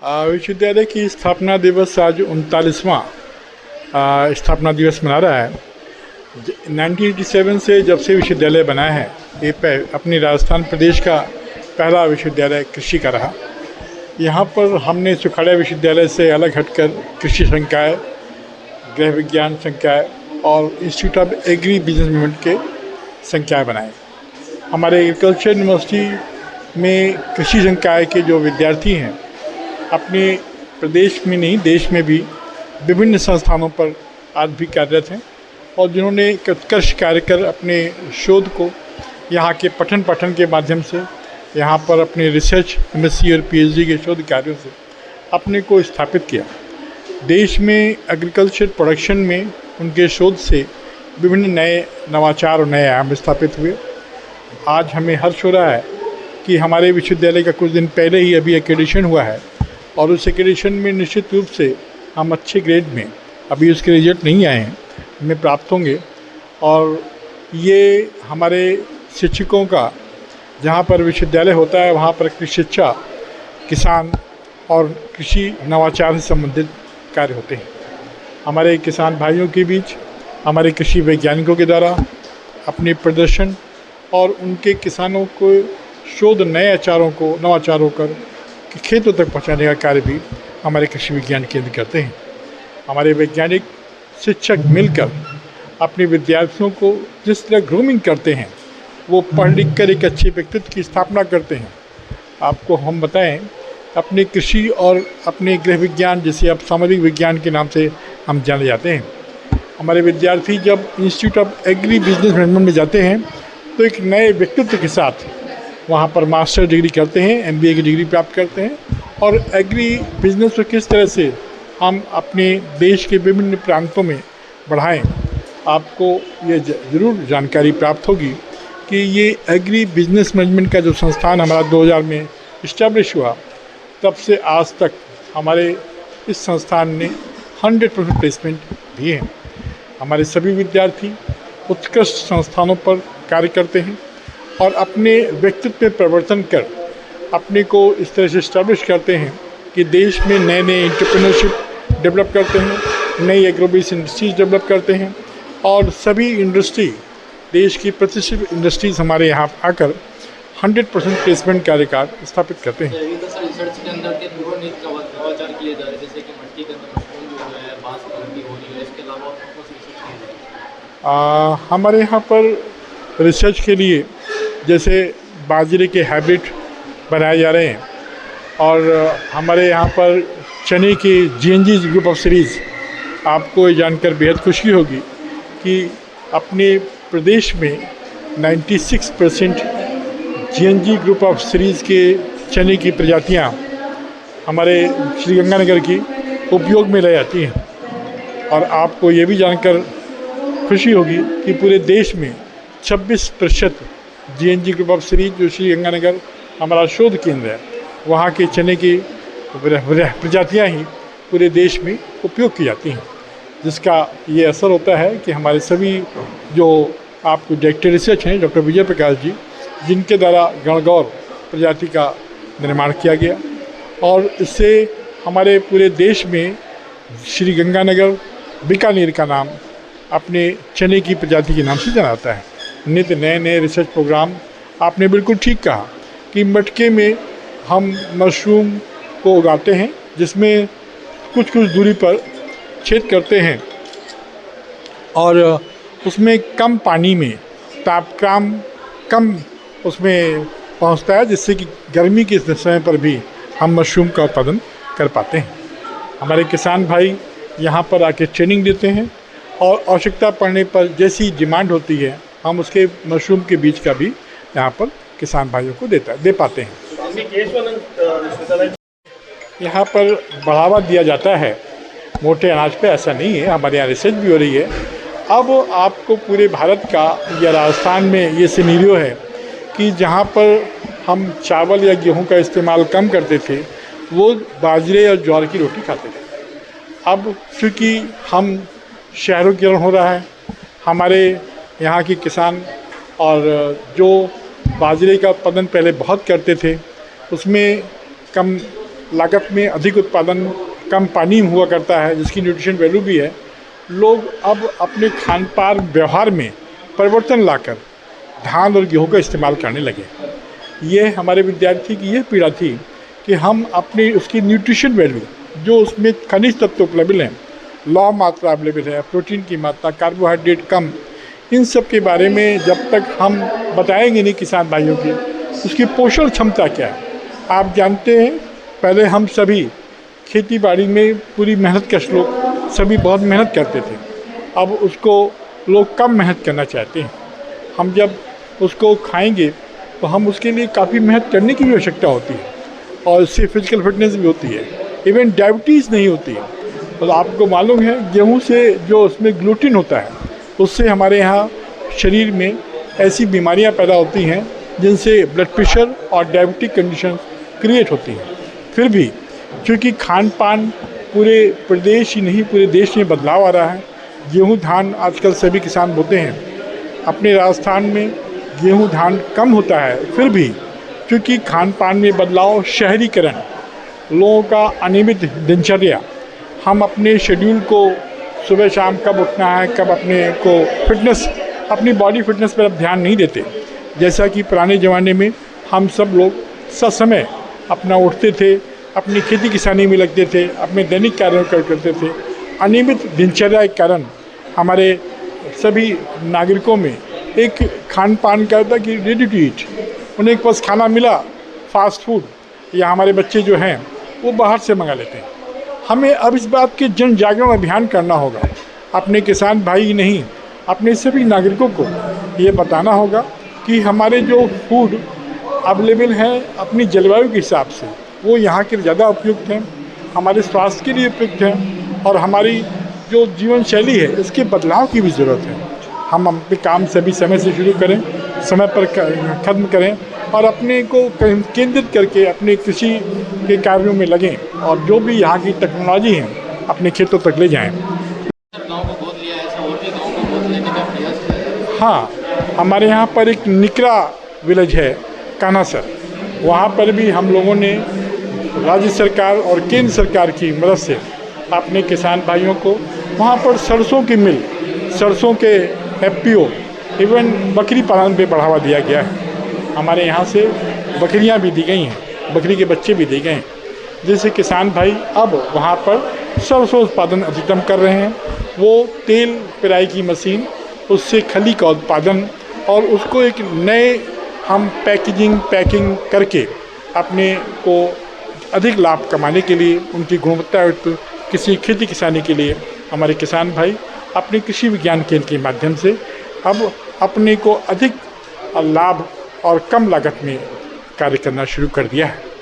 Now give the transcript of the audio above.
विश्वविद्यालय की स्थापना दिवस आज 39वां स्थापना दिवस मना रहा है। 1987 से जब से विश्वविद्यालय बना है, ये अपनी राजस्थान प्रदेश का पहला विश्वविद्यालय कृषि का रहा। यहाँ पर हमने सुखाड़ा विश्वविद्यालय से अलग हटकर कृषि संकाय, गृह विज्ञान संकाय और institute of agri business management के संकाय बनाए। हमारे एग्रीकल्चर यूनिवर्सिटी में कृषि संकाय के जो विद्यार्थी हैं, अपने प्रदेश में नहीं देश में भी विभिन्न संस्थानों पर आज भी कार्यरत हैं और जिन्होंने उत्कृष्ट कार्य कर अपने शोध को यहाँ के पठन पाठन के माध्यम से, यहाँ पर अपने रिसर्च MSc और PhD के शोध कार्यों से अपने को स्थापित किया। देश में एग्रीकल्चर प्रोडक्शन में उनके शोध से विभिन्न नए नवाचार और नए आयाम स्थापित हुए। आज हमें हर्ष हो रहा है कि हमारे विश्वविद्यालय का कुछ दिन पहले ही अभी एक्रेडिटेशन हुआ है और उस एक्रेडिटेशन में निश्चित रूप से हम अच्छे ग्रेड में, अभी उसके रिजल्ट नहीं आए हैं, हमें प्राप्त होंगे। और ये हमारे शिक्षकों का, जहाँ पर विश्वविद्यालय होता है वहाँ पर कृषि शिक्षा, किसान और कृषि नवाचार से संबंधित कार्य होते हैं। हमारे किसान भाइयों के बीच हमारे कृषि वैज्ञानिकों के द्वारा अपने प्रदर्शन और उनके किसानों को शोध नए नवाचारों कर खेतों तक पहुंचाने का कार्य भी हमारे कृषि विज्ञान केंद्र करते हैं। हमारे वैज्ञानिक शिक्षक मिलकर अपने विद्यार्थियों को जिस तरह ग्रूमिंग करते हैं, वो पढ़ लिख कर एक अच्छे व्यक्तित्व की स्थापना करते हैं। आपको हम बताएं, अपने कृषि और अपने गृह विज्ञान, जिसे अब सामाजिक विज्ञान के नाम से हम जाने जाते हैं, हमारे विद्यार्थी जब institute of agri business management में जाते हैं तो एक नए व्यक्तित्व के साथ वहाँ पर मास्टर डिग्री करते हैं, MBA की डिग्री प्राप्त करते हैं और एग्री बिजनेस को किस तरह से हम अपने देश के विभिन्न प्रांतों में बढ़ाएं। आपको ये ज़रूर जानकारी प्राप्त होगी कि ये एग्री बिजनेस मैनेजमेंट का जो संस्थान हमारा 2000 में इस्टेब्लिश हुआ, तब से आज तक हमारे इस संस्थान ने 100% प्लेसमेंट दिए हैं। हमारे सभी विद्यार्थी उत्कृष्ट संस्थानों पर कार्य करते हैं और अपने व्यक्तित्व में परिवर्तन कर अपने को इस तरह से इस्टेब्लिश करते हैं कि देश में नए नए एंटरप्रेन्योरशिप डेवलप करते हैं, नई एग्रोबेस इंडस्ट्रीज डेवलप करते हैं और सभी इंडस्ट्री, देश की प्रतिष्ठित इंडस्ट्रीज़ हमारे यहाँ आकर 100% प्लेसमेंट कार्यकाल स्थापित करते हैं। रिसर्च के अंदर के नवाचार किए जा रहे हैं, जैसे कि मिट्टी के अंदर मशरूम जो है, बांस की खेती हो रही है, इसके अलावा कौन सी रिसर्च किए जा रही है? हमारे यहाँ पर रिसर्च के लिए जैसे बाजरे के हाइब्रिड बनाए जा रहे हैं और हमारे यहाँ पर चने के GNG ग्रुप ऑफ सीरीज़, आपको ये जानकर बेहद खुशी होगी कि अपने प्रदेश में 96% GNG ग्रुप ऑफ सीरीज़ के चने की प्रजातियाँ हमारे श्रीगंगानगर की उपयोग में लाई जाती हैं। और आपको ये भी जानकर खुशी होगी कि पूरे देश में 26% GNG ग्रुप ऑफ सीरीज, जो श्रीगंगानगर हमारा शोध केंद्र है, वहाँ के चने की प्रजातियाँ ही पूरे देश में उपयोग की जाती हैं, जिसका ये असर होता है कि हमारे सभी जो आपको डायरेक्टर रिसर्च हैं डॉक्टर विजय प्रकाश जी, जिनके द्वारा गणगौर प्रजाति का निर्माण किया गया और इससे हमारे पूरे देश में श्रीगंगानगर, बीकानेर का नाम अपने चने की प्रजाति के नाम से जाना जाता है। नित्य नए नए रिसर्च प्रोग्राम, आपने बिल्कुल ठीक कहा कि मटके में हम मशरूम को उगाते हैं, जिसमें कुछ कुछ दूरी पर छेद करते हैं और उसमें कम पानी में तापक्रम कम उसमें पहुंचता है, जिससे कि गर्मी के समय पर भी हम मशरूम का उत्पादन कर पाते हैं। हमारे किसान भाई यहाँ पर आके ट्रेनिंग देते हैं और आवश्यकता पड़ने पर जैसी डिमांड होती है, हम उसके मशरूम के बीज का भी यहाँ पर किसान भाइयों को दे पाते हैं। यहाँ पर बढ़ावा दिया जाता है मोटे अनाज पे, ऐसा नहीं है, हमारे यहाँ रिसर्च भी हो रही है। अब आपको पूरे भारत का या राजस्थान में ये सिनेरियो है कि जहाँ पर हम चावल या गेहूँ का इस्तेमाल कम करते थे, वो बाजरे और ज्वार की रोटी खाते थे। अब चूँकि हम शहरों हो रहा है, हमारे यहाँ के किसान और जो बाजरे का उत्पादन पहले बहुत करते थे, उसमें कम लागत में अधिक उत्पादन, कम पानी में हुआ करता है, जिसकी न्यूट्रिशन वैल्यू भी है, लोग अब अपने खान पान व्यवहार में परिवर्तन लाकर धान और गेहूं का इस्तेमाल करने लगे। ये हमारे विद्यार्थी की यह पीड़ा थी कि हम अपनी उसकी न्यूट्रिशन वैल्यू, जो उसमें खनिज तत्व उपलब्ध हैं, लौ मात्रा अवेलेबल है, प्रोटीन की मात्रा, कार्बोहाइड्रेट कम, इन सब के बारे में जब तक हम बताएंगे नहीं किसान भाइयों की, उसकी पोषण क्षमता क्या है। आप जानते हैं, पहले हम सभी खेती बाड़ी में पूरी मेहनत कश लोग सभी बहुत मेहनत करते थे। अब उसको लोग कम मेहनत करना चाहते हैं। हम जब उसको खाएंगे तो हम उसके लिए काफ़ी मेहनत करने की भी आवश्यकता होती है और इससे फिजिकल फिटनेस भी होती है, इवन डायबिटीज़ नहीं होती है। तो आपको मालूम है, गेहूं से जो उसमें ग्लूटीन होता है, उससे हमारे यहाँ शरीर में ऐसी बीमारियां पैदा होती हैं जिनसे ब्लड प्रेशर और डायबिटिक कंडीशन क्रिएट होती हैं। फिर भी क्योंकि खान पान पूरे प्रदेश ही नहीं पूरे देश में बदलाव आ रहा है, गेहूं धान आजकल सभी किसान बोते हैं। अपने राजस्थान में गेहूं धान कम होता है, फिर भी क्योंकि खान पान में बदलाव, शहरीकरण, लोगों का अनियमित दिनचर्या, हम अपने शेड्यूल को सुबह शाम कब उठना है, कब अपने को फिटनेस, अपनी बॉडी फिटनेस पर अब ध्यान नहीं देते। जैसा कि पुराने ज़माने में हम सब लोग ससमय अपना उठते थे, अपनी खेती किसानी में लगते थे, अपने दैनिक कार्यों करते थे। अनियमित दिनचर्या के कारण हमारे सभी नागरिकों में एक खान पान का था कि रेडी टू ईट, उन्हें बस खाना मिला, फास्ट फूड, या हमारे बच्चे जो हैं वो बाहर से मंगा लेते हैं। हमें अब इस बात के जन जागरण अभियान करना होगा। अपने किसान भाई ही नहीं, अपने सभी नागरिकों को ये बताना होगा कि हमारे जो फूड अवेलेबल हैं अपनी जलवायु के हिसाब से, वो यहाँ के ज़्यादा उपयुक्त हैं, हमारे स्वास्थ्य के लिए उपयुक्त हैं, और हमारी जो जीवन शैली है इसके बदलाव की भी ज़रूरत है। हम अपने काम सभी समय से शुरू करें, समय पर ख़त्म करें और अपने को केंद्रित करके अपने कृषि के कार्यों में लगें और जो भी यहाँ की टेक्नोलॉजी है अपने खेतों तक ले जाएं। गाँव को गोद लिया, ऐसा और भी गाँव को गोद लेने का प्रयास है? हाँ, हमारे यहाँ पर एक निकरा विलेज है, कान्हासर, वहाँ पर भी हम लोगों ने राज्य सरकार और केंद्र सरकार की मदद से अपने किसान भाइयों को वहाँ पर सरसों की मिल, सरसों के FPO, इवन बकरी पालन पे बढ़ावा दिया गया है। हमारे यहाँ से बकरियाँ भी दी गई हैं, बकरी के बच्चे भी दिए गए हैं, जिससे किसान भाई अब वहाँ पर सरसों उत्पादन अधिकतम कर रहे हैं। वो तेल पेराई की मशीन, उससे खली का उत्पादन और उसको एक नए हम पैकिंग करके अपने को अधिक लाभ कमाने के लिए, उनकी गुणवत्तायुक्त किसी खेती किसानी के लिए हमारे किसान भाई अपने कृषि विज्ञान केंद्र के माध्यम से अब अपने को अधिक लाभ और कम लागत में कार्य करना शुरू कर दिया है।